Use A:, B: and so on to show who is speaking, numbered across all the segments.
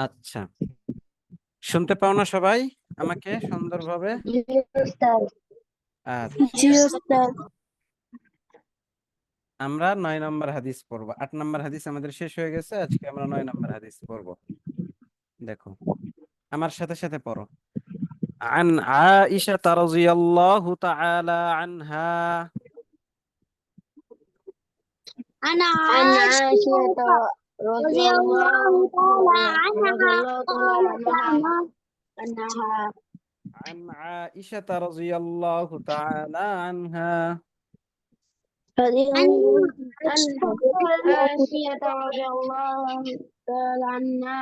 A: আচ্ছা, শুনতে পাও না সবাই আমাকে সুন্দরভাবে?
B: জি ওস্তাদ।
A: আচ্ছা,
B: জি ওস্তাদ।
A: আমরা 9 নম্বর হাদিস পড়বো। 8 নম্বর হাদিস আমাদের শেষ হয়ে গেছে, আজকে আমরা 9 নম্বর হাদিস পড়বো। দেখো, আমার সাথে সাথে পড়ো। عن عائشة رضي الله تعالى عنها.
B: أنا عائشة رضي الله تعالى عنها قالت أنها
A: عن عائشة رضي الله تعالى عنها.
B: عائشة رضي الله تعالى عنها.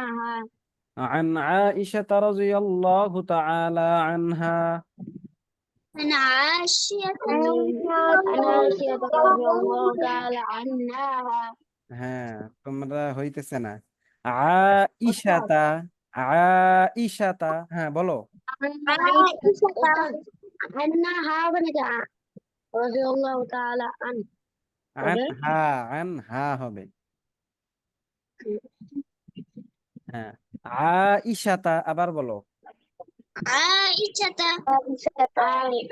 A: عن عائشة رضي الله تعالى عنها.
B: أنا عائشة رضي الله تعالى عنها.
A: হ্যাঁ, তোমরা হইতেছে না। আইশাতা, আইশাতা, হ্যাঁ বলো।
B: عائشة عنها رضي الله تعالى عنها.
A: আনহা, আনহা হবে। হ্যাঁ, আইশাতা আবার বলো।
B: عائشة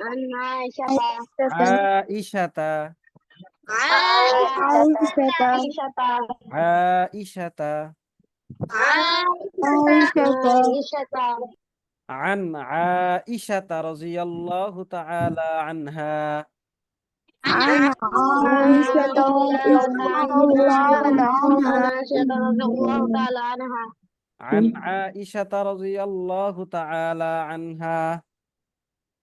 B: عن عائشة
A: আইশাতা,
B: عائشة
A: আইশাতা।
B: عائشة
A: عن عائشة رضي الله تعالى عنها.
B: عن عائشة رضي الله تعالى عنها.
A: عن عائشة رضي الله تعالى عنها.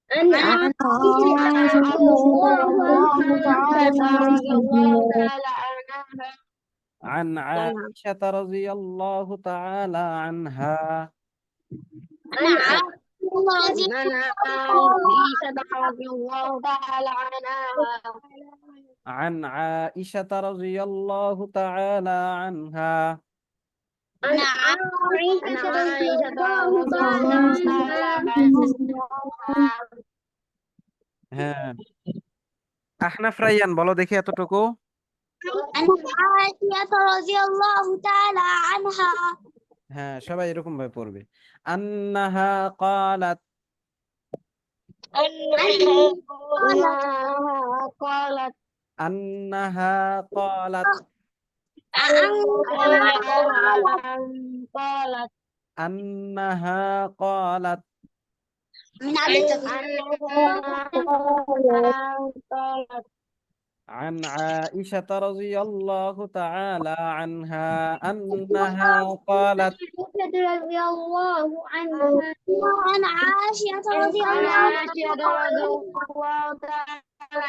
B: عن عائشة رضي الله تعالى عنها.
A: عن عائشة رضي الله تعالى عنها.
B: عن عائشة رضي الله تعالى عنها.
A: عن عائشة رضي الله تعالى عنها.
B: عن عائشة رضي الله تعالى عنها.
A: হ্যাঁ, আহনাফ রাইয়ান বলো দেখি এতটুকু।
B: عن عائشة رضي الله تعالى عنها.
A: হ্যাঁ, সবাই এরকম ভাবে পড়বে। আন্নাহা قالت.
B: أنها قالت
A: أنها قالت.
B: قالت
A: أنها قالت.
B: قالت
A: عن عائشة رضي الله تعالى عنها أنها قالت.
B: رضي الله عنها. عن عائشة رضي الله تعالى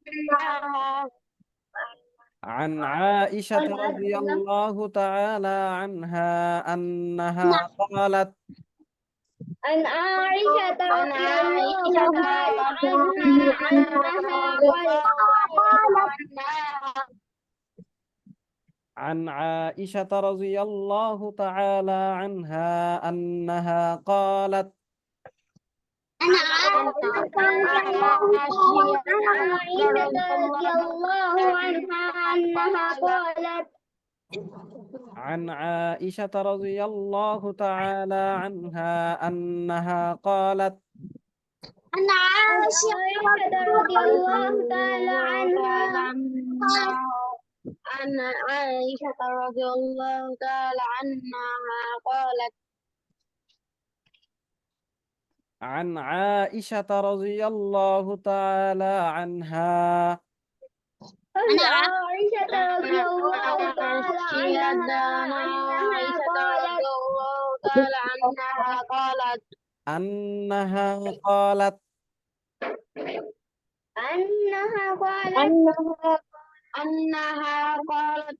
B: عنها.
A: عن عائشة رضي الله تعالى عنها أنها قالت.
B: عن عائشة رضي الله تعالى عنها قالت.
A: عن عائشة رضي الله تعالى عنها أنها قالت.
B: عن عائشة رضي الله عنها أنها قالت.
A: عن عائشة رضي الله تعالى عنها أنها قالت.
B: عن عائشة رضي الله تعالى عنها. عن عائشة رضي الله تعالى عنها قالت.
A: عن عائشة رضي الله تعالى عنها.
B: عن عائشة رضي الله تعالى عنها قالت.
A: أنها قالت.
B: أنها قالت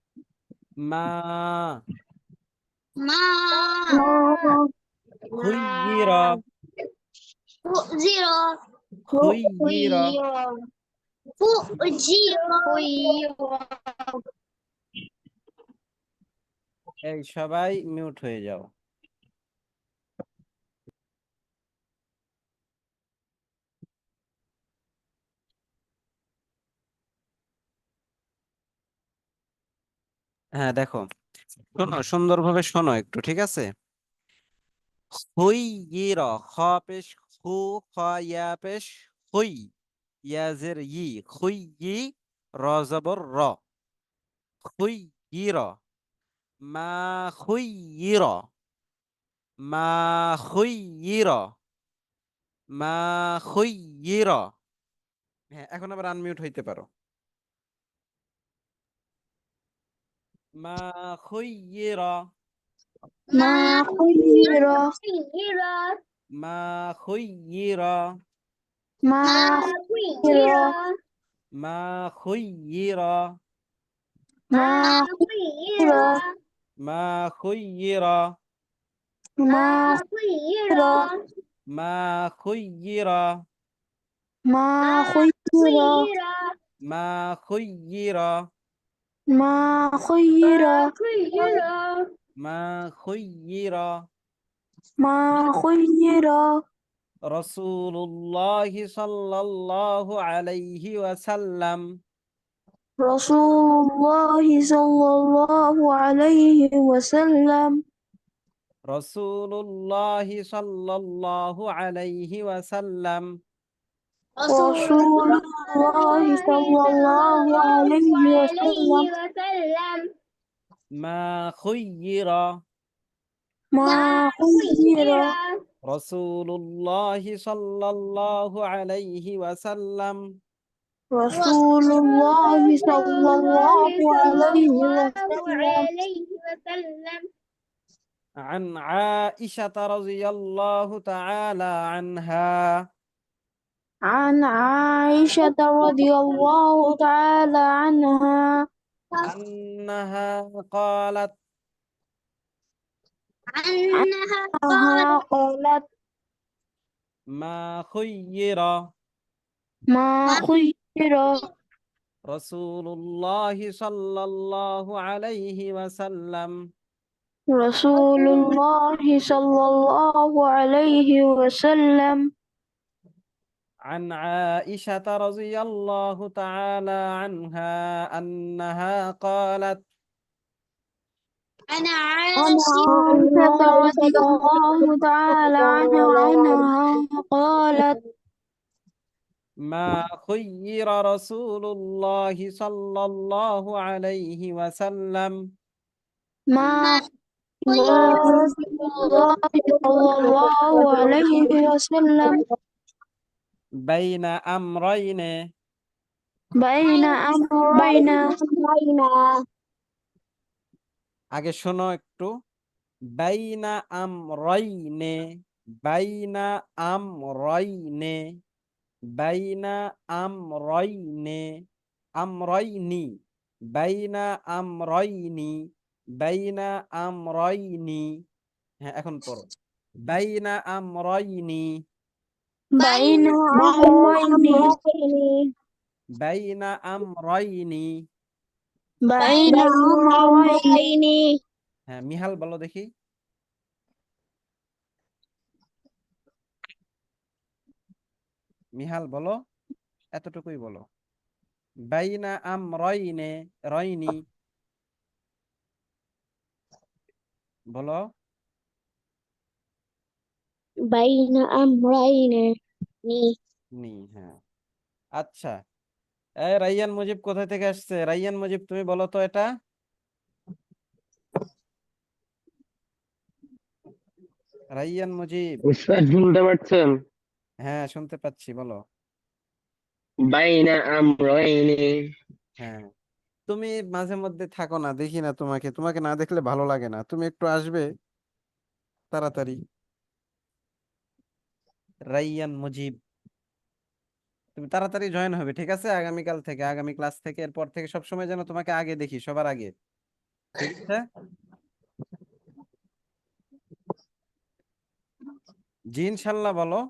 A: ما
B: ما
A: خير
B: زيرو
A: خير এই সবাই মিউট হয়ে যাও। হ্যাঁ দেখো, শোনো, সুন্দরভাবে শোনো একটু, ঠিক আছে? খুইয়ির, খ পেশ খু, খ ইয়া পেশ খুই, ইয়া জের ই, খুইয়ি, র জবর র, খুইয়ির, মা খুইয়ির, মা খুইয়ির, মা খুইয়ির। হ্যাঁ, এখন আবার আনমিউট হইতে পারো। মা খুইয়ির,
B: ما خير
A: মা খুইয়ির,
B: ما خير
A: মা খুইয়ির,
B: ما خير
A: মা খুইয়ির,
B: ما خير
A: মা খুইয়ির,
B: ما خير
A: মা খুইয়ির,
B: ما خير
A: মা খুইয়ির।
B: ما خير
A: রাসূলুল্লাহ সাল্লাল্লাহু আলাইহি ওয়াসাল্লাম,
B: رسول الله صلى الله عليه وسلم
A: রাসূলুল্লাহ সাল্লাল্লাহু আলাইহি ওয়াসাল্লাম,
B: رسول الله صلى الله عليه وسلم
A: মা খুইয়ির,
B: ما خير
A: রাসূলুল্লাহ সাল্লাল্লাহু আলাইহি ওয়াসাল্লাম।
B: رسول الله صلى الله عليه وسلم
A: عن عائشة رضي الله تعالى عنها
B: عن عائشة رضي الله تعالى عنها
A: أنها قالت
B: أنها قالت
A: ما خير
B: ما خير
A: رسول الله صلى الله عليه وسلم
B: رسول الله صلى الله عليه وسلم
A: عن عائشة رضي الله تعالى عنها أنها قالت
B: عن عائشة رضي الله تعالى عنها قالت
A: ما خير رسول الله صلى الله عليه وسلم
B: ما خير رسول الله صلى الله عليه وسلم
A: بين أمرين
B: بين أمرين
A: আগে শোনো একটু। বাইনা আমরাইনে, বাইনা আমরাইনে, বাইনা আমরাইনে, আমরাইনি, বাইনা আমরাইনি, বাইনা আমরাইনি। হ্যাঁ, এখন পড়ো। বাইনা আমরাইনি,
B: بين أمرين
A: বাইনা আমরাইনি।
B: بين أمرين
A: হ্যাঁ, মিহাল বলো দেখি। মিহাল বলো, এতটুকুই বলো। বাইনা আমরাইনে, রাইনি বলো।
B: بين أمرين
A: নি, হ্যাঁ। আচ্ছা, রাইয়ান মুজিব কোথায় থেকে আসছে? রাইয়ান মুজিব, তুমি বলো তো এটা। রাইয়ান মুজিব।
C: উস্তাদ শুনতে পাচ্ছেন?
A: হ্যাঁ, শুনতে পাচ্ছি, বলো।
C: বাইনা আমরাইনি।
A: হ্যাঁ, তুমি মাঝে মধ্যে থাকো না, দেখি না তোমাকে, তোমাকে না দেখলে ভালো লাগে না। তুমি একটু আসবে তাড়াতাড়ি। রাইয়ান মুজিব, তুমি তাড়াতাড়ি জয়েন হবে, ঠিক আছে? আগামীকাল থেকে, আগামী ক্লাস থেকে, এরপর থেকে সবসময় যেন তোমাকে আগে দেখি, সবার আগে, ঠিক আছে? জি ইনশাল্লাহ বলো।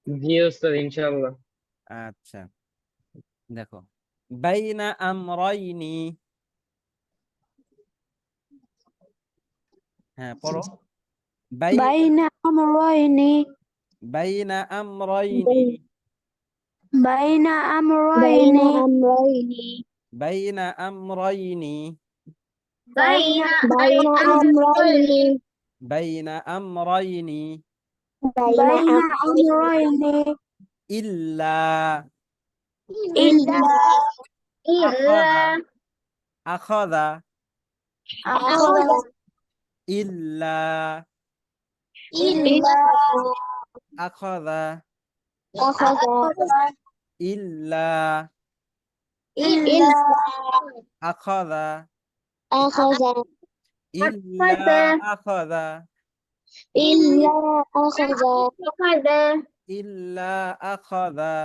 C: জি উস্তাদ, ইনশাআল্লাহ।
A: আচ্ছা, দেখো, বাইনা আমরাইনি। হ্যাঁ, পড়ো।
B: بين أمرين
A: বাইনা আমরাইনি,
B: بين أمرين
A: বাইনা আমরাইনি,
B: بين
D: بين أمرين
A: বাইনা আমরাইনি
D: بين أمرين
A: ইল্লা
D: إلا
A: আখাযা আখাযা
D: أخذ
A: ইল্লা
D: إلا
A: আখাযা
D: أخذ
A: ইল্লা
D: إلا
A: আখাযা
D: أخذ
A: ইল্লা আখাযা
D: إلا أخذ
A: ইল্লা আখাযা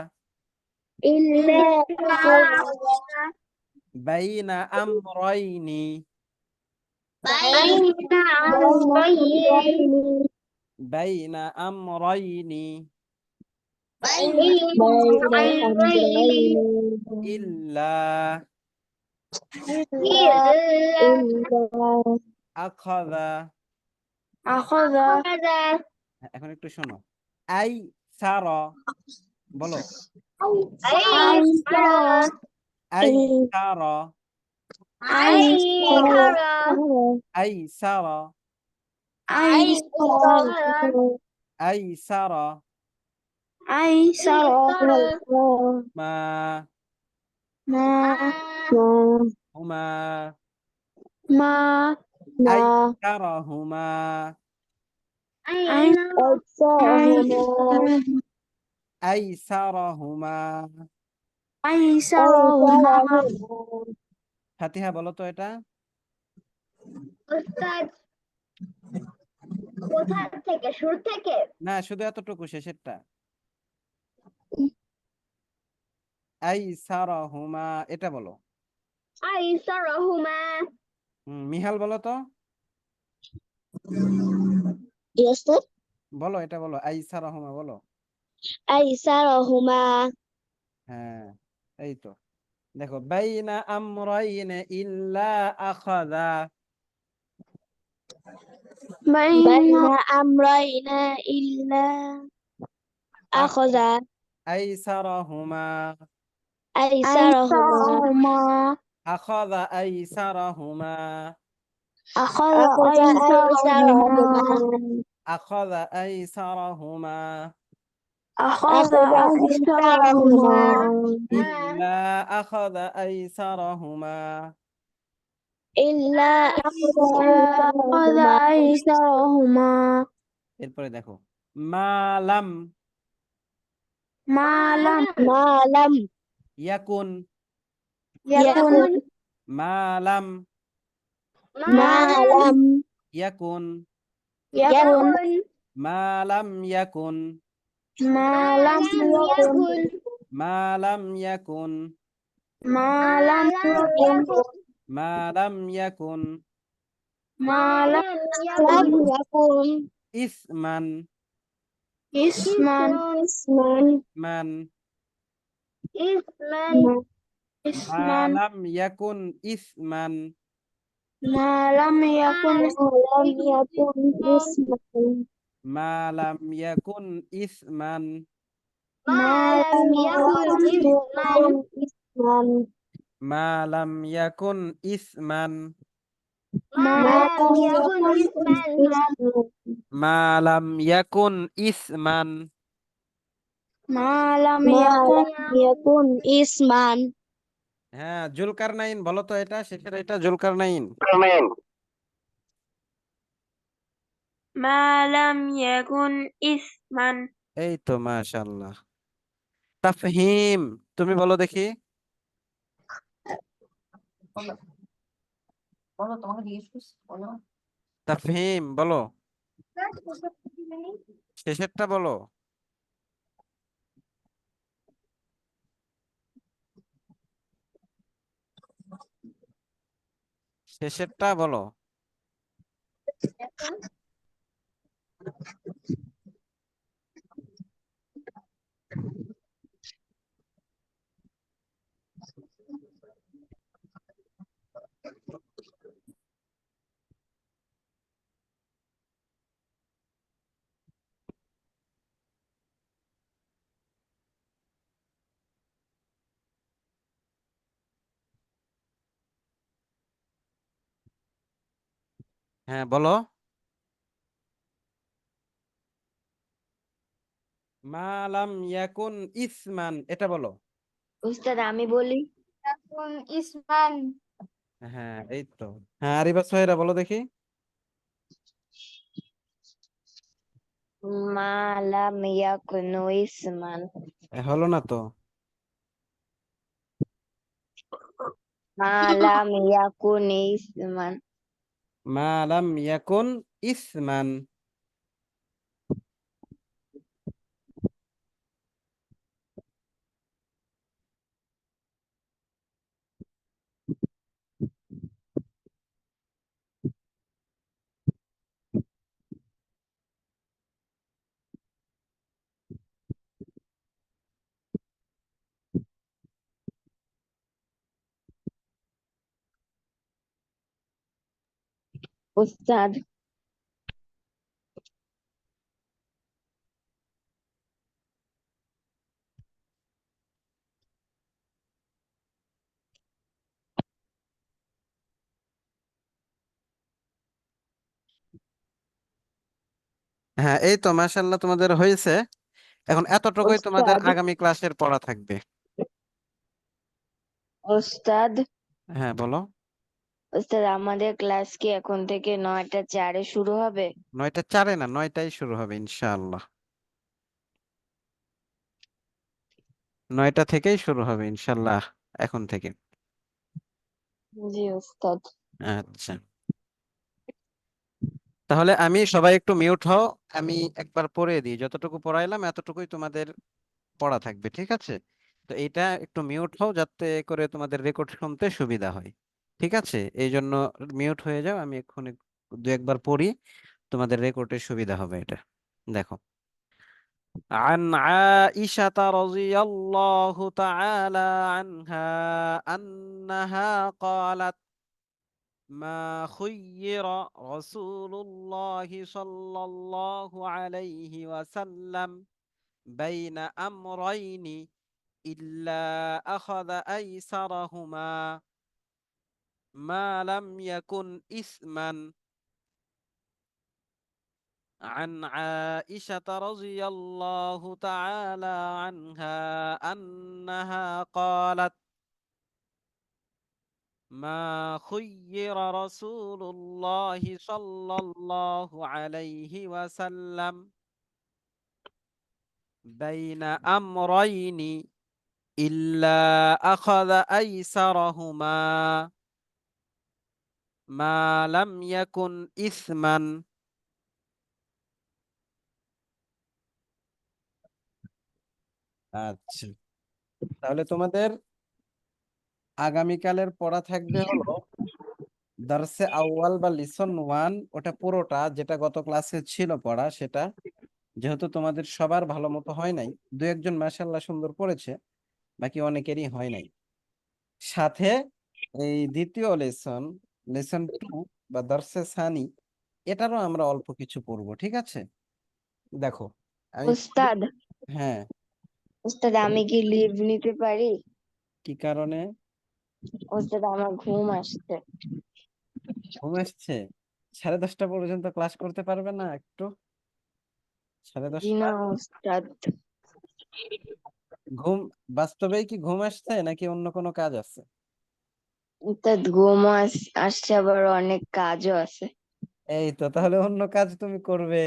D: إلا أخذ
A: বাইনা আমরাইনি
D: بين أمرين
A: বাইনা আমরাইনি
D: بين أمرين
A: ইল্লা
D: إلا
A: আখাযা
D: أخذ
A: এখন একটু শোনো আই সারা বলো
D: أيسر
A: আই সারা
D: أيسر
A: আই সারা
D: أيسر
A: আই সারা
D: أيسر
A: মা
D: ما
A: হুমা
D: ما
A: আই
D: ما
A: সারাহুমা
D: أيسرهما
A: আই সারাহুমা
D: أيسرهما
A: ফাতিহা বলো তো এটা
B: উস্তাদ কোথা থেকে শুরু থেকে
A: না শুধু এতটুকু শেষেরটা আই সারাহুমা এটা বলো
B: আইসারহুমা
A: মিহাল বলো তো
D: Yes, sir.
A: বলো এটা বলো আই সারাহুমা বলো
D: أيسرهما
A: হ্যাঁ এই তো দেখো বাইনা আমরাইনে ইল্লা আখাযা
D: بين أمرين إلا أخذ
A: আইসারাহুমা
D: أيسرهما
A: আখাযা আইসারাহুমা
D: أخذ أيسرهما
A: আখাযা আইসারাহুমা
D: أخذ أيسرهما
A: ইল্লা আখাযা আইসারাহুমা
D: إلا أخذ أيسرهما
A: এরপরে দেখো মালাম
D: ما لم
A: ইয়াকুন
D: يكن
A: মালাম
D: ما لم
A: ইয়াকুন
D: يكن
A: মালাম ইয়াকুন
D: ما لم يكن
A: মালাম ইয়াকুন
D: ما لم يكن
A: মালাম ইয়াকুন
D: ما لم يكن
A: ইসমান
D: اسما
A: মান
B: ইসমান
D: اسما
A: মালাম ইয়াকুন ইসমান
D: ما لم يكن اسما
A: মালাম ইয়াকুন ইসমান
D: ما لم يكن اسما
A: মালাম ইয়াকুন ইসমান
D: ما لم
A: মালাম ইয়াকুন ইসমান
D: ما لم يكن اسما
A: হ্যাঁ জুলকারনাইন বলো তো এটা শেষের এটা জুলকারনাইন
D: ما لم يكن اسما
A: এই তো মাশাআল্লাহ তাফহিম তুমি বলো দেখি
B: বলো তোমাকে জিজ্ঞেস করছি বলো
A: তাফহিম বলো শেষেরটা বলো শেষেরটা বলো হ্যাঁ বলো। মা লাম ইয়াকুন ইসমান, এটা বলো।
D: উস্তাদ আমি বলি
B: ইয়াকুন ইসমান।
A: হ্যাঁ এই তো। হ্যাঁ আরিবা সোহেরা বলো দেখি।
D: মা লাম ইয়াকুন ইসমান।
A: হলো না তো।
D: মা লাম ইয়াকুন ইসমান।
A: মা লাম ইয়াকুন ইসমান।
D: উস্তাদ
A: হ্যাঁ এই তো মাশাআল্লাহ তোমাদের হয়েছে। এখন এতটুকুই তোমাদের
D: উস্তাদ
A: আগামী ক্লাসের পড়া থাকবে।
D: উস্তাদ
A: হ্যাঁ বলো।
D: উস্তাদ আমাদের ক্লাস কি এখন থেকে 9টা 4-এ শুরু হবে?
A: 9টা 4-এ না, 9টায় শুরু হবে ইনশাআল্লাহ। 9টা থেকেই শুরু হবে ইনশাআল্লাহ, এখন থেকে।
D: জি উস্তাদ।
A: আচ্ছা, তাহলে আমি সবাই একটু মিউট হও। আমি একবার পড়ে দিই, যতটুকু পড়াইলাম এতটুকুই তোমাদের পড়া থাকবে, ঠিক আছে? তো এটা একটু মিউট হও যাতে করে তোমাদের রেকর্ড শুনতে সুবিধা হয়। ঠিক আছে, এই জন্য মিউট হয়ে যাও। আমি এক্ষুনি দু একবার পড়ি, তোমাদের রেকর্ডের সুবিধা হবে এটা। দেখো। عن عائشة رضي الله تعالى عنها أنها قالت: ما خير رسول الله صلى الله عليه وسلم بين أمرين إلا أخذ أيسرهما ما لم يكن إثما. عن عائشة رضي الله تعالى عنها أنها قالت: ما خير رسول الله صلى الله عليه وسلم بين أمرين إلا أخذ أيسرهما ما لم يكن إثما. আচ্ছা, তাহলে তোমাদের আগামীকালের পড়া থাকবে হলো দারসে আউয়াল বা লিসন 1, ওটা পুরোটা যেটা গত ক্লাসে ছিল পড়া সেটা। যেহেতু তোমাদের সবার ভালো মতো হয় নাই, দু একজন মাশাআল্লাহ সুন্দর পড়েছে, বাকি অনেকেরই হয় নাই। সাথে এই দ্বিতীয় লেসন, লেসন 2 বা দারসে সানি, এটারও আমরা অল্প কিছু পড়বো, ঠিক আছে? দেখো আমি
D: উস্তাদ
A: হ্যাঁ।
D: উস্তাদ আমি কি লিভ নিতে পারি?
A: কি কারণে?
D: উস্তাদ আমার ঘুম আসছে।
A: ঘুম আসছে? 10:30 পর্যন্ত ক্লাস করতে পারবে না একটু? সাড়ে
D: জি
A: দশটা
D: না উস্তাদ।
A: ঘুম, বাস্তবেই কি ঘুম আসছে নাকি অন্য কোনো কাজ আছে?
D: উস্তাদ ঘুমও আসছে আবার অনেক কাজও আছে।
A: এই তো, তাহলে অন্য কাজ তুমি করবে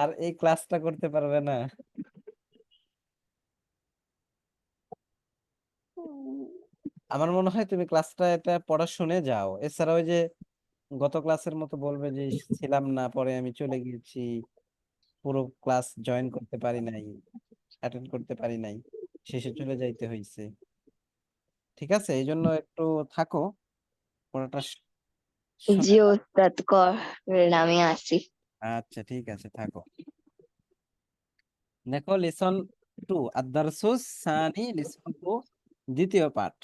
A: আর এই ক্লাসটা করতে পারবে না। আমার মনে হয় তুমি ক্লাসটা এটা পড়া শুনে যাও। এছাড়া ওই যে গত ক্লাসের মতো বলবে যে ছিলাম না, পরে আমি চলে গিয়েছি, পুরো ক্লাস জয়েন করতে পারি নাই, অ্যাটেন্ড করতে পারি নাই, শেষে চলে যাইতে হয়েছে। ঠিক আছে, এই জন্য একটু থাকো, পড়াটা শুনে
D: জি
A: যাও।
D: উস্তাদ করেন আমি আসি।
A: আচ্ছা ঠিক আছে, থাকো। দেখো লিসন 2 আদ-দারসুস সানি, লিসন 2 দ্বিতীয় পাঠ।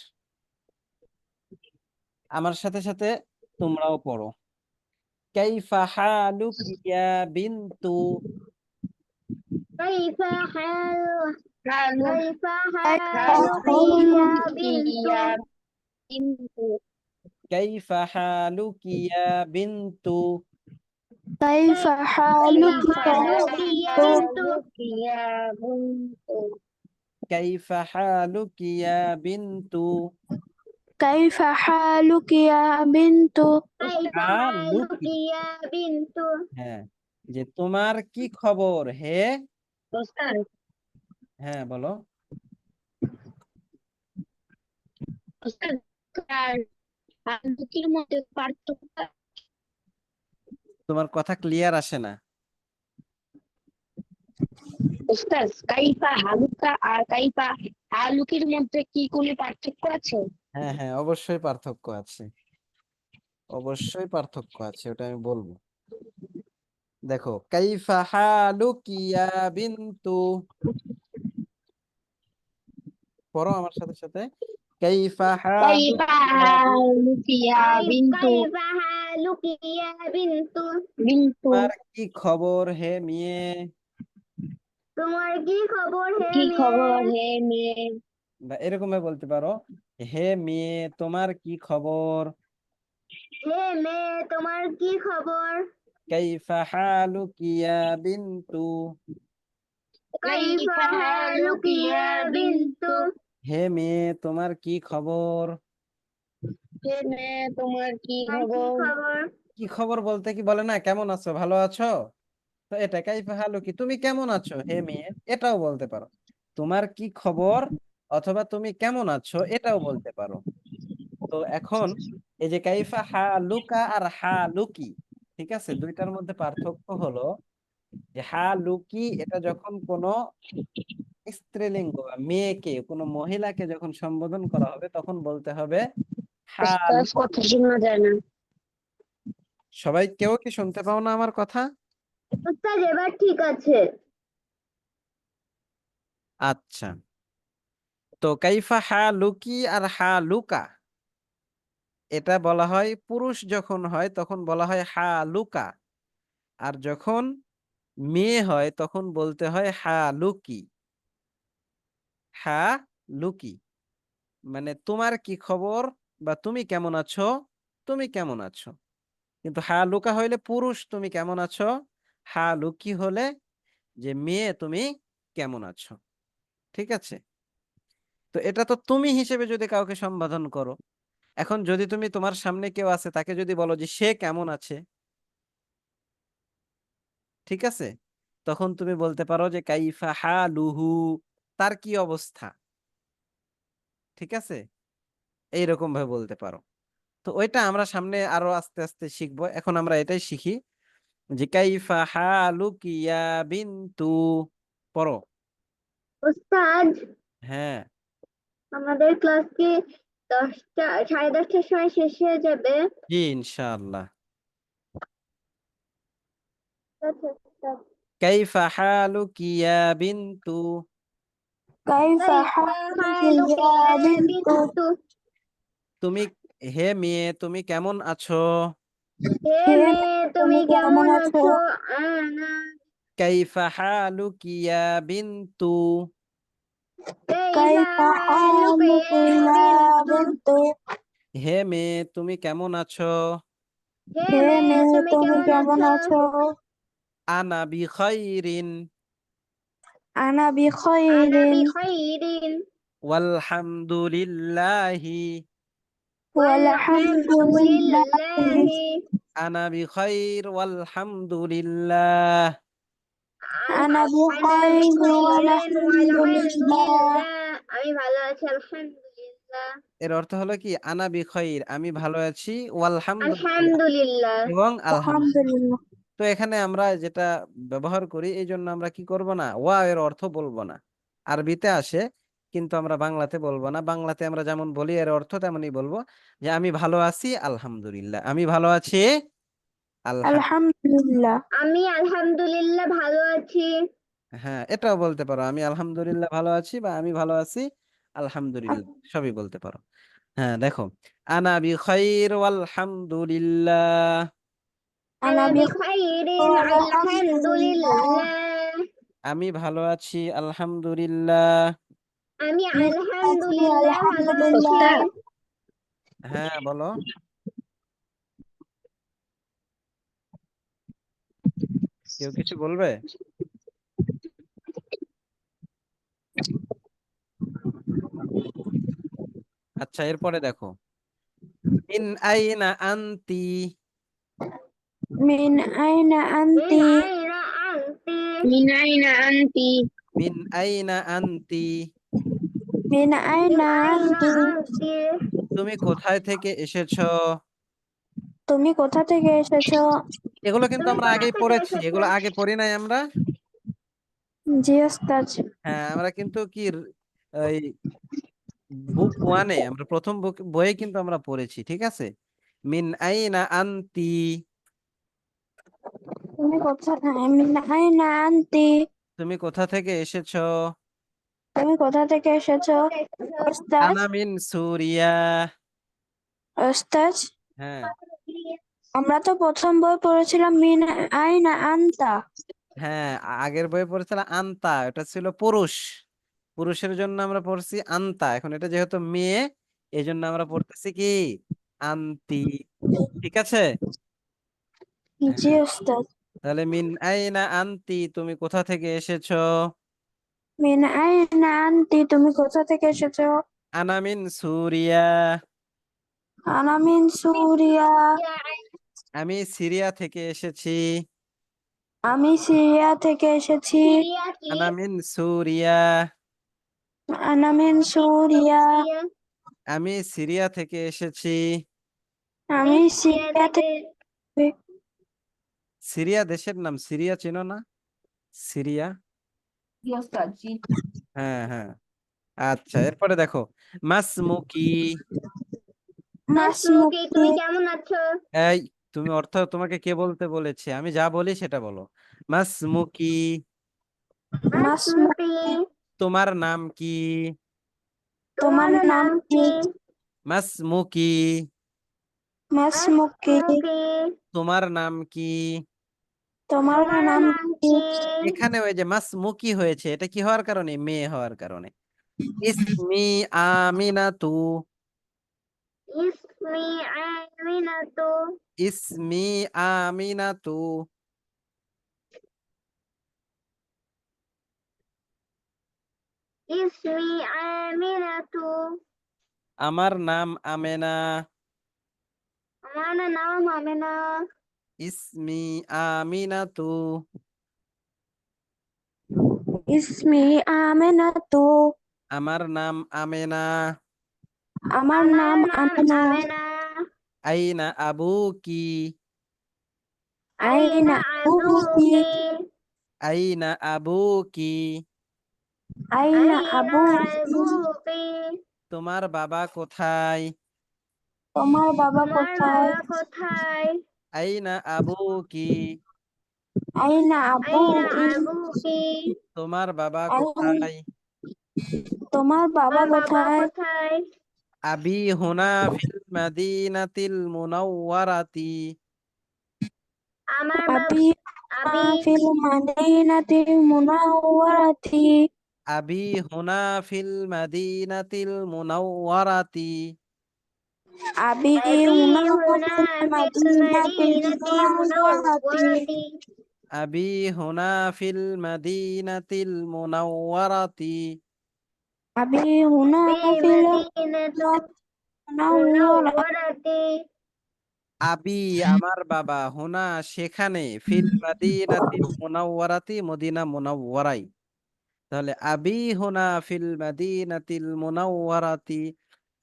A: আমার সাথে সাথে তোমরাও পড়ো। কাইফা হালুকি ইয়া বিনতু।
B: كيف حال كيف
D: حالك
B: حالك
D: يا
B: يا بنت؟
A: কাইফা হালুকি ইয়া বিনতু।
B: كيف حالك يا بنت
D: يا بنت
A: কাইফা হালুকি ইয়া বিনতু।
B: كيف حالك يا بنت
D: كيف حالك
A: হালুকি,
D: يا بنت
A: হ্যাঁ, যে তোমার কি খবর হে।
D: أستاذ
A: হ্যাঁ বলো।
D: أستاذ হালুকির মধ্যে পার্থক্য
A: তোমার কথা ক্লিয়ার আসে না।
D: উস্তাদ কাইফা হালুকা আর কাইফা হালুকির মধ্যে কি কোনো পার্থক্য আছে?
A: হ্যাঁ হ্যাঁ, অবশ্যই পার্থক্য আছে, অবশ্যই পার্থক্য আছে, ওটা আমি বলবো। দেখো, কাইফা হালুকি ইয়া বিনতু, পড়ো আমার সাথে সাথে। কাইফা
D: কাইফা
A: হালুকি ইয়া
D: হালুকি ইয়া বিনতু
B: كيف حالك يا بنت
D: বিনতু
A: তোমার কি খবর হে মেয়ে।
B: তোমার কি খবর হে
D: কি খবর
B: মেয়ে
D: হে মেয়ে?
A: বা এরকম ভাবে বলতে পারো, হে মেয়ে তোমার কি খবর।
B: হে মেয়ে তোমার কি খবর
A: কাইফা হালুকি ইয়া বিনতু,
B: كيف حالك يا بنت
A: হে মেয়ে তোমার কি খবর।
D: হে মেয়ে তোমার কি
B: তোমার কি
D: খবর?
B: খবর
A: কি খবর বলতে কি বলে না, কেমন আছো, ভালো আছো। তো এটা কাইফা হালুকি, তুমি কেমন আছো হে মেয়ে, এটাও বলতে পারো। তোমার কি খবর অথবা তুমি কেমন আছো, এটাও বলতে পারো। তো এখন এই যে কাইফা হালুকা আর হালুকি, ঠিক আছে, দুইটার মধ্যে পার্থক্য হলো যে হালুকি এটা যখন কোনো স্ত্রীলিঙ্গ বা মেয়েকে, কোনো মহিলাকে যখন সম্বোধন করা হবে তখন বলতে হবে হাল।
D: উস্তাদ কথা শোনা যায় না।
A: সবাই কেউ কি শুনতে পাও না আমার কথা?
B: উস্তাদ এবার ঠিক আছে
A: আচ্ছা, তো কাইফা হালুকি আর হালুকা, এটা বলা হয় পুরুষ যখন হয় তখন বলা হয় হালুকা, আর যখন মেয়ে হয় তখন বলতে হয় হালুকি। হালুকি মানে তোমার কি খবর বা তুমি কেমন আছো, তুমি কেমন আছো। কিন্তু হালুকা হইলে পুরুষ, তুমি কেমন আছো। হালুকি হলে যে মেয়ে, তুমি কেমন আছো। ঠিক আছে, তো এটা তো তুমি হিসেবে যদি কাউকে সম্বোধন করো। এখন যদি তুমি, তোমার সামনে কেউ আছে, তাকে যদি বলো যে সে কেমন আছে, ঠিক আছে, তখন তুমি বলতে পারো যে কাইফা হালুহু, তার কি অবস্থা। ঠিক আছে, এইরকম ভাবে বলতে পারো। তো ওইটা আমরা সামনে আরো আস্তে আস্তে শিখবো, এখন আমরা এটাই শিখি যে কাইফা হালুকি ইয়া বিনতু। পড়ো।
B: উস্তাদ
A: হ্যাঁ,
B: আমাদের ক্লাস কি 10টা 10:30টার সময় শেষ হয়ে যাবে
A: জি ইনশাআল্লাহ।
B: আচ্ছা উস্তাদ
A: কাইফা হালুকি ইয়া বিনতু,
B: كيف
D: حالك
B: حالك
D: يا
B: يا
D: بنت
B: بنت
A: তুমি, হে মেয়ে তুমি কেমন আছো।
B: হে মেয়ে তুমি কেমন আছো আনা
A: কাইফা হালুকি ইয়া বিনতু,
B: كيف حالك يا بنت
A: হে মেয়ে তুমি কেমন আছো।
B: হে মেয়ে তুমি কেমন আছো
A: আনা বিখাইরিন
B: أنا
D: আনা
B: بخير
D: বিখাইরিন
A: ওয়ালহামদুলিল্লাহি।
B: والحمد
D: والحمد
B: لله
D: لله
A: আনা বিখাইর ওয়ালহামদুলিল্লাহ।
B: أنا
D: أنا
B: بخير
D: بخير
B: والحمد
D: والحمد
B: لله
D: لله
B: আমি ভালো আছি আলহামদুলিল্লাহ
A: এর অর্থ হলো কি, আনা বিখাইর আমি ভালো আছি, ওয়ালহামদুলিল্লাহ
D: আলহামদুলিল্লাহ
A: এবং
B: الحمد
A: আলহামদুলিল্লাহ।
B: لله
A: তো এখানে আমরা যেটা ব্যবহার করি, এই জন্য আমরা কি করব না, ওয়া এর অর্থ বলবো না। আরবিতে আসে কিন্তু আমরা বাংলাতে বলবো না। বাংলাতে আমরা যেমন বলি এর অর্থ তেমনই বলবো, যে আমি ভালো আছি আলহামদুলিল্লাহ, আমি ভালো আছি আলহাম।
B: الحمد لله
D: আমি আলহামদুলিল্লাহ ভালো আছি
A: হ্যাঁ, এটাও বলতে পারো, আমি আলহামদুলিল্লাহ ভালো আছি বা আমি ভালো আছি আলহামদুলিল্লাহ, সবই বলতে পারো। হ্যাঁ দেখো, আনা বিখাইর ওয়ালহামদুলিল্লাহ।
B: أنا
D: أنا
B: بخير
D: بخير
B: والحمد
D: الحمد
B: لله
D: لله
A: আমি ভালো আছি আলহামদুলিল্লাহ।
D: আমি
B: أتي
D: আলহামদুলিল্লাহ
B: الحمد
D: ভালো আছি
B: لله
A: হ্যাঁ বলো। কেউ কিছু বলবে? আচ্ছা, এরপরে দেখো, মিন আইনা আনতি।
E: من أين أنت؟
B: من أين أنت؟
C: মিন আইনা আনতি।
A: মিন আইনা আনতি।
E: من أين
B: من
E: أنت؟
B: أين أنت؟
A: তুমি কোথায় থেকে এসেছো?
E: তুমি কোথা থেকে এসেছো?
A: এগুলো কিন্তু
B: তুমি
A: আমরা
B: কোথা
A: আগেই
B: থেকে
A: পড়েছি,
B: এসেছো?
A: এগুলো আগে পড়ি নাই আমরা।
E: জি ওস্তাদ।
A: হ্যাঁ, আমরা কিন্তু ওই বুক ওয়ানে, আমরা প্রথম বইয়ে কিন্তু আমরা পড়েছি, ঠিক আছে। মিন আইনা আনতি।
E: তুমি কোথা من أين أنت?
A: তুমি কোথা থেকে এসেছো?
E: তুমি কোথা থেকে এসেছো? ওস্তাদ,
A: আনা মিন সুরিয়া।
E: ওস্তাদ,
A: হ্যাঁ
E: আমরা তো প্রথম বই পড়েছিলাম মিন আইনা আনতা।
A: হ্যাঁ, আগের বইয়ে পড়েছিলাম আন্তা, এটা ছিল পুরুষ। পুরুষের জন্য আমরা পড়ছি আন্তা, এখন এটা যেহেতু মেয়ে, এই জন্য আমরা পড়তেছি কি আন্তি, ঠিক আছে।
E: জি
A: হ্যাঁ,
E: ওস্তাদ।
A: তাহলে মিন আইনা আনতি, তুমি কোথা থেকে এসেছো?
E: মিন আইনা আনতি, তুমি কোথা থেকে এসেছো?
A: আনা মিন সুরিয়া।
E: আনা মিন সুরিয়া,
A: আমি সিরিয়া থেকে এসেছি।
E: আমি সিরিয়া থেকে এসেছি।
B: সিরিয়া কি?
A: আনা মিন সুরিয়া।
E: আনা মিন সুরিয়া,
B: সিরিয়া।
A: আমি সিরিয়া থেকে এসেছি।
E: আমি
B: সিরিয়া
E: সিরিয়া
B: থেকে।
E: থেকে।
A: সিরিয়া দেশের নাম, সিরিয়া চেনো না? সিরিয়া। হ্যাঁ হ্যাঁ। আচ্ছা, এরপরে দেখো, মাসমুকি।
B: নাসমুকি,
E: মাসমুকি,
B: তুমি কেমন আছো?
A: এই, তুমি অর্থ তোমাকে কে বলতে বলেছে? আমি যা বলি সেটা বলো। মাসমুকি।
B: নাসমুকি,
E: মাসমুকি,
A: তোমার নাম কি?
E: তোমার
B: তোমার
E: নাম
B: নাম
E: কি?
B: কি?
A: মাসমুকি।
E: মাসমুকি,
B: নাসমুকি,
A: তোমার নাম কি?
E: তোমার
B: তোমার
E: নাম
B: নাম
E: কি?
B: কি?
A: এখানে ওই যে মাসমুকি হয়েছে, এটা কি হওয়ার কারণে? মেয়ে হওয়ার কারণে। ইসমি আমিনাতু।
B: ইসমি আমিনাতু।
A: ইসমি আমিনাতু।
B: ইসমি আমিনাতু।
A: আমার নাম আমেনা।
B: আমার নাম আমিনা।
A: ইসমি আমিনাতু।
E: ইসমি আমেনাতু,
A: আমার নাম আমেনা।
E: আমার
B: আমার
E: নাম
B: নাম
E: আমেনা।
B: আমিনা।
A: আইনা আবুকি।
E: আইনা
B: আইনা
E: আবুকি,
B: আবুকি।
A: আইনা আবুকি।
E: আইনা
B: আইনা
E: আবুকি,
B: আবুকি।
A: তোমার বাবা কোথায়?
E: তোমার বাবা
B: তোমার
E: কোথায়?
B: বাবা কোথায়?
A: আইনা আবুকি।
E: আইনা
B: আইনা
E: আবুকি,
B: আবুকি।
A: তোমার বাবা
E: আইন,
A: কোথায়?
E: তোমার বাবা
B: তোমার বাবা
E: কোথায়?
B: কোথায়?
A: আবি হুনা ফিল মাদিনাতিল মুনাওয়ারাতি।
B: আমার বাবা।
E: আবি
B: আবি।
E: ফিল মাদিনাতিল মুনাওয়ারাতি।
A: আবি হুনা ফিল মাদিনাতিল মুনাওয়ারাতি।
E: আবি
B: أبي
E: হুনা
B: هنا
E: ফিল
B: في
E: মাদিনাতিল
B: المدينة
E: মুনাওয়ারাতি।
B: المنورة.
A: আবি হুনা ফিল মাদিনাতিল মুনাওয়ারাতি।
E: আবি হুনা ফিল
B: بالمدينة
E: মুনাওয়ারাতি।
B: المنورة.
A: আবি আমার বাবা, হুনা সেখানে, ফিল মাদিনাতিল মুনাওয়ারাতি মদিনা মুনাওয়ারাই। তাহলে আবি হুনা ফিল মাদিনাতিল মুনাওয়ারাতি,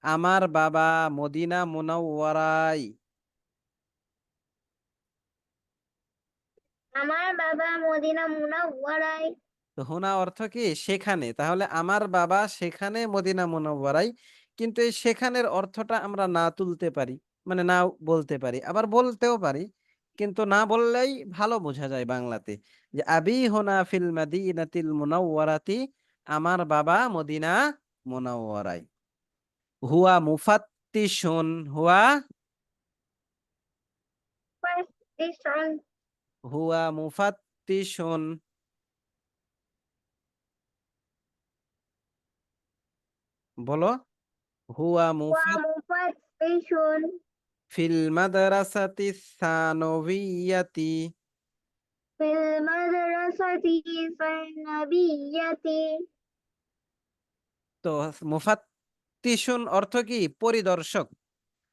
A: আমার বাবা মদিনা মুনাওয়ারাই।
B: আমার বাবা মদিনা মুনাওয়ারায়।
A: তো হুনা অর্থ কি? সেখানে। তাহলে আমার বাবা সেখানে মদিনা মুনাওয়ারাই, কিন্তু এই সেখানের অর্থটা আমরা না তুলতে পারি, মানে না বলতে পারি, আবার বলতেও পারি, কিন্তু না বললেই ভালো বোঝা যায় বাংলাতে, যে আবি হুনা ফিল মাদিনাতিল মুনাওয়ারাতি, আমার বাবা মদিনা মুনাওয়ারাই। হুয়া মুফাত্তিশুন। হুয়া
B: ফাত্তিশুন।
A: হুয়া মুফাত্তিশুন। বলো, হুয়া
B: ومفتش
A: ফিল মাদ্রাসাতি সানবিয়াতি।
B: في المدرسة الثانوية
A: তো মুফাত্তিশুন অর্থ কি? পরিদর্শক।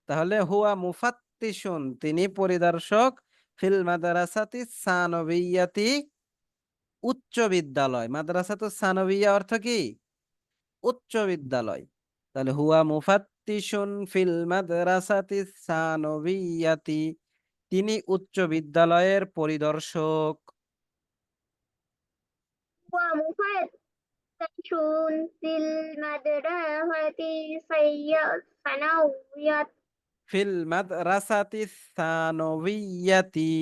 A: তাহলে হুয়া মুফাত্তিশুন, তিনি পরিদর্শক, ফিল মাদ্রাসাতি সানবিয়াতি, উচ্চ বিদ্যালয়। মাদ্রাসাতু সানবিয়া অর্থ কি? উচ্চ বিদ্যালয়। তাহলে হুয়া মুফাত্তিশুন ফিল মাদ্রাসাতি সানবিয়াতি, তিনি উচ্চ বিদ্যালয়ের পরিদর্শক।
B: ومفتش في المدرسة الثانوية
A: ফিল মাদ্রাসাতি সানবিয়াতি,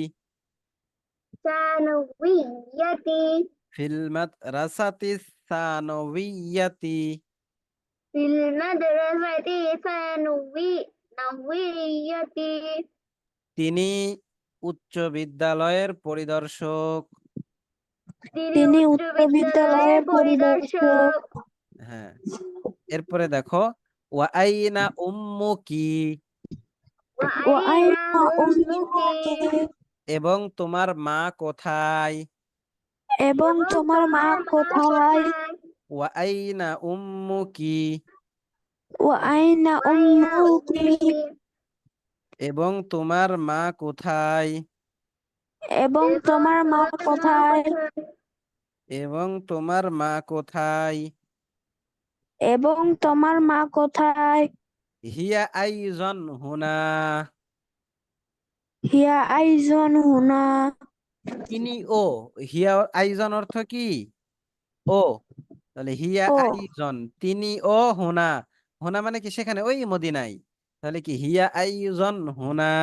A: ফিল মাদ্রাসাতি সানবিয়াতি,
B: في المدرسة الثانوية
A: তিনি উচ্চ বিদ্যালয়ের পরিদর্শক।
E: তিনি উচ্চ বিদ্যালয়ের পরিদর্শক।
A: হ্যাঁ, এরপরে দেখো, ওয়া আইনা উম্মুকি,
B: وأين أمك
A: এবং তোমার মা কোথায়?
E: এবং তোমার মা কোথায়?
A: ওয়া আইনা উম্মুকি,
E: আইনা উম্মুকি,
A: এবং তোমার মা কোথায়?
E: এবং তোমার মা কোথায়?
A: এবং তোমার মা কোথায়?
E: এবং তোমার মা কোথায়?
A: হিয়া আইজন হুনা,
E: হিয়া আইজন হুনা,
A: তিনি ও। হিয়া আইজন অর্থ কি? ও। তাহলে হিয়া
E: ও।
A: আইজন, তিনি ও হুনা। হুনা মানে কি? সেখানে, ওই মদিনায়। তাহলে কি? হিয়া আইজন হুনা,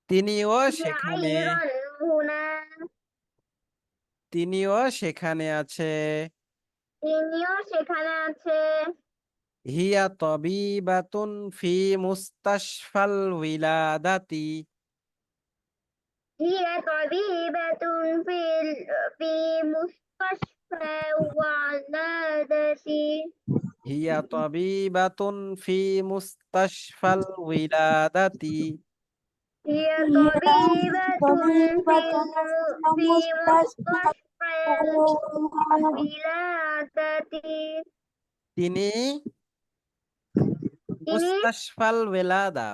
A: তিনিও সেখানে,
B: هنا
A: তিনিও সেখানে আছে।
B: তিনিও সেখানে আছে
A: হিয়া তবিবাতুন ফি মুস্তাশফাল উইলাদাতি,
B: هي طبيبة في مستشفى ولادة
A: হিয়া তবিবাতুন ফি মুস্তাশফাল উইলাদাতি,
B: هي
E: হিয়া
B: طبيبة
E: طبيبة
B: في
E: مستشفى
B: مستشفى الولادة
A: তিনি
B: তিনি
A: মুস্তাশফাল ওয়েলাদা।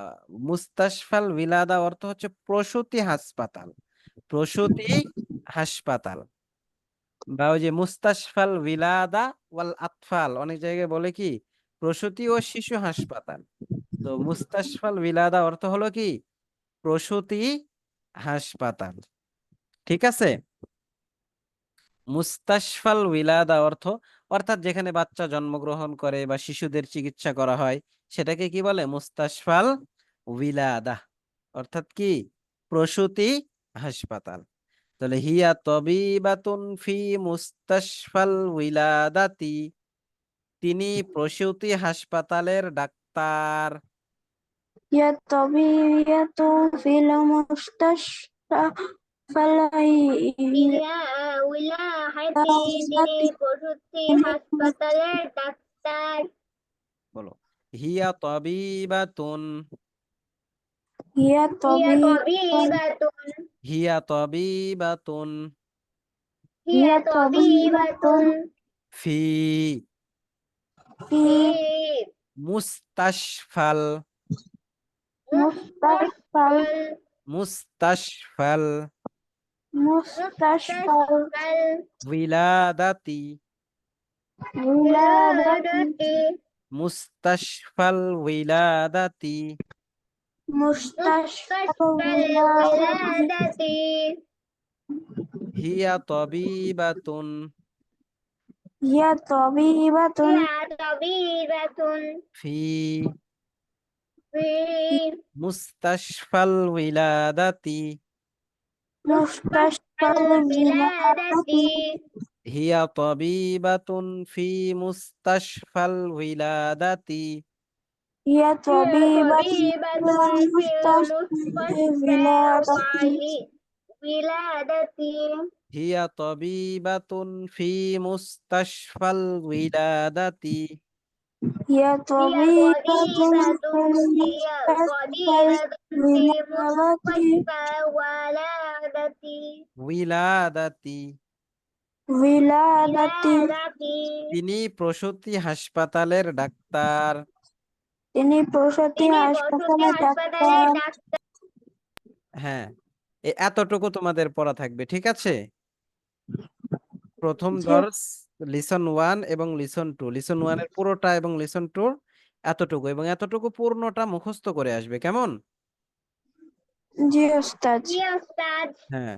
A: মুস্তাশফাল ওয়েলাদা অর্থ হচ্ছে প্রসূতি হাসপাতাল। প্রসূতি হাসপাতাল, বা ওই যে মুস্তাশফাল ওয়ালাদা ওয়াল আতফাল, অনেক জায়গায় বলে কি? প্রসূতি ও শিশু হাসপাতাল। তো মুস্তাশফাল ওয়ালাদা অর্থ হলো কি? প্রসূতি হাসপাতাল। ঠিক আছে? মুস্তাশফাল ওয়ালাদা অর্থ, অর্থাৎ যেখানে বাচ্চা জন্মগ্রহণ করে বা শিশুদের চিকিৎসা করা হয়, সেটাকে কি বলে? মুস্তাশফাল ওয়ালাদা, অর্থাৎ কি? প্রসূতি হাসপাতাল। তাহলে হিয়া তবিবাতুন ফি মুস্তাশফাল উইলাদাতি, তিনি প্রসূতি হাসপাতালের ডাক্তার।
E: হিয়া طبيبة في المستشفى
B: উলাহাতি তিনি প্রসূতি হাসপাতালের ডাক্তার
A: বলো, হিয়া তবিবাতুন,
E: হিয়া
B: হিয়া
E: طبيبة
B: তবিবাতুন
A: হিয়া তবিবাতুন
B: হিয়া তবিবাতুন
A: ফি
E: في
B: ফি
A: মুস্তাশফাল,
E: مستشفى
A: মুস্তাশফাল
E: مستشفى
A: উইলাদাতি,
E: ولادة
A: মুস্তাশফাল উইলাদাতি,
E: مستشفى
B: الولادة
A: হিয়া তবিবাতুন
E: هي طبيبة
B: হিয়া তবিবাতুন
A: ফি
B: ফি
A: মুস্তাশফাল উইলাদাতি,
E: مستشفى
B: الولادة
A: হিয়া তবিবাতুন ফি মুস্তাশফাল উইলাদাতি,
E: هي طبيبة
B: طبيبة
E: في
B: في
E: المستشفى
B: ولادة
A: হিয়া তবিবাতুন ফি মুস্তাশফাল উইলাদাতি,
E: يا
B: هي
E: طبيبة
B: طبيبة
E: من
B: في
E: ولدي
B: مستشفى ولادتي
A: উইলাদাতি
E: ولادتي
A: তিনি প্রসূতি হাসপাতালের ডাক্তার।
E: তিনি প্রসূতি
B: তিনি প্রসূতি
E: হাসপাতালে
B: হাসপাতালের
E: ডাক্তার।
B: ডাক্তার।
A: হ্যাঁ, এতটুকু তোমাদের পড়া থাকবে, ঠিক আছে? প্রথম
E: জি।
A: দর্স লিসন 1 এবং লিসন 2, লিসন 1 এর পুরোটা এবং লিসন 2 এতটুকু, এবং এতটুকু পূর্ণটা মুখস্থ করে আসবে, কেমন?
E: জি ওস্তাদ।
B: জি ওস্তাদ।
A: হ্যাঁ,